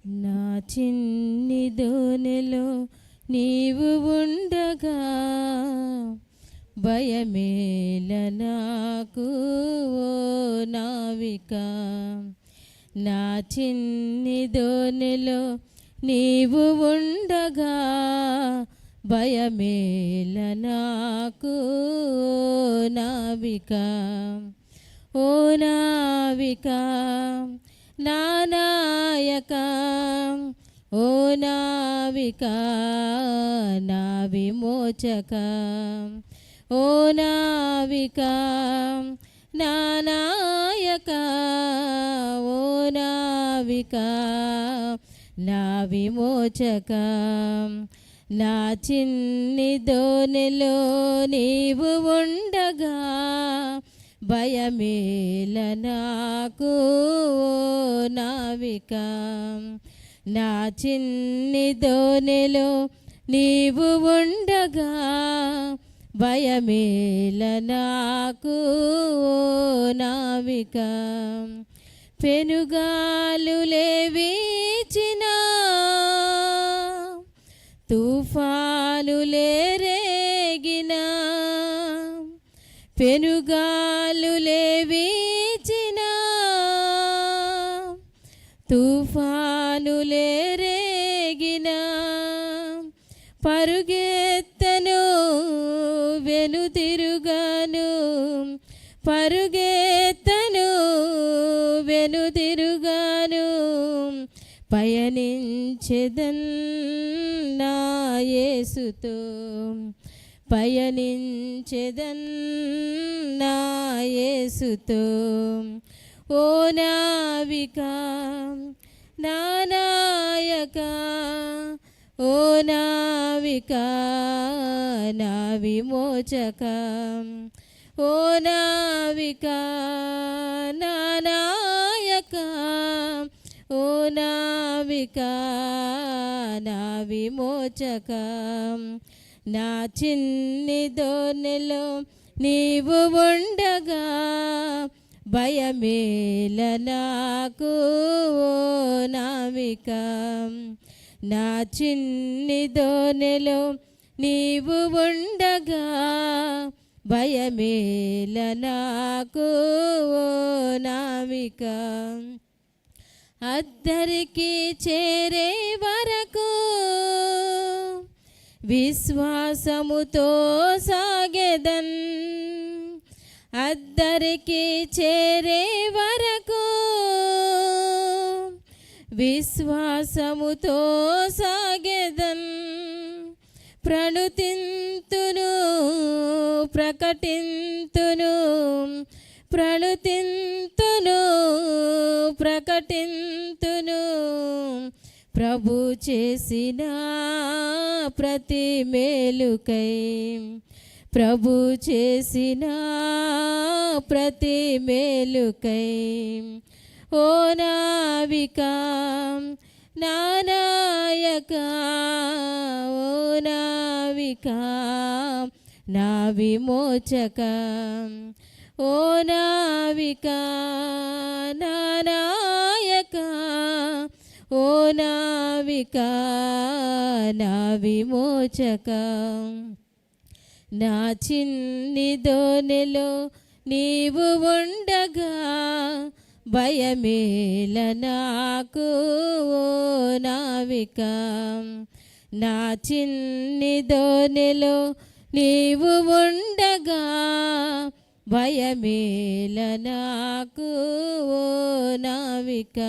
నా చిన్ని దోనెలో నీవు ఉండగా భయమేల నాకు ఓ నావిక. నా చిన్ని దోనెలో నీవు ఉండగా భయమేల నాకు ఓ నావిక. ఓ నావిక నా నాయక, ఓ నావిక నా విమోచక. ఓ నావిక నా నాయక, ఓ నావిక నా విమోచక. నా చిన్ని దోనెలో నీవు ఉండగా భయమేల నాకు ఓ నావిక. నా చిన్ని దోనెలో నీవు ఉండగా భయమేల నాకు ఓ నావిక. పెనుగాలులే వీచినా తుఫానులే రేగినా, పెనుగాలులే వీచినా తుఫానులే రేగినా, పరుగెత్తను వెనుతిరుగాను, పరుగెత్తను వెనుతిరుగాను, పయనించెదన్ నా యేసుతో, పయనించెదన్ నా యేసుతో. ఓ నావిక నా నాయక, ఓ నావిక నా విమోచక. ఓ నావిక నా నాయక, ఓ నావిక నా విమోచక. నా చిన్ని దోనెలో నీవు ఉండగా భయమేల నాకు ఓ నావిక. నా చిన్ని దోనెలో నీవు ఉండగా భయమేల నాకు ఓ నావిక. అద్దరికి చేరే వరకు విశ్వాసముతో సాగెదన్, అద్దరికి చేరే వరకు విశ్వాసముతో సాగెదన్. ప్రణుతింతును ప్రకటింతును, ప్రణుతింతును ప్రకటింతును ప్రభు చేసిన ప్రతి మేలుకై, ప్రభు చేసిన ప్రతి మేలుకై. ఓ నావిక నా నాయక, ఓ నావిక నా విమోచక. ఓ నావిక నా నాయక, ఓ నావిక నా విమోచక. నా చిన్ని దోనెలో నీవు ఉండగా భయమేల నాకు ఓ నావిక. నా చిన్ని దోనెలో నీవు ఉండగా భయమేల నాకు ఓ నావిక.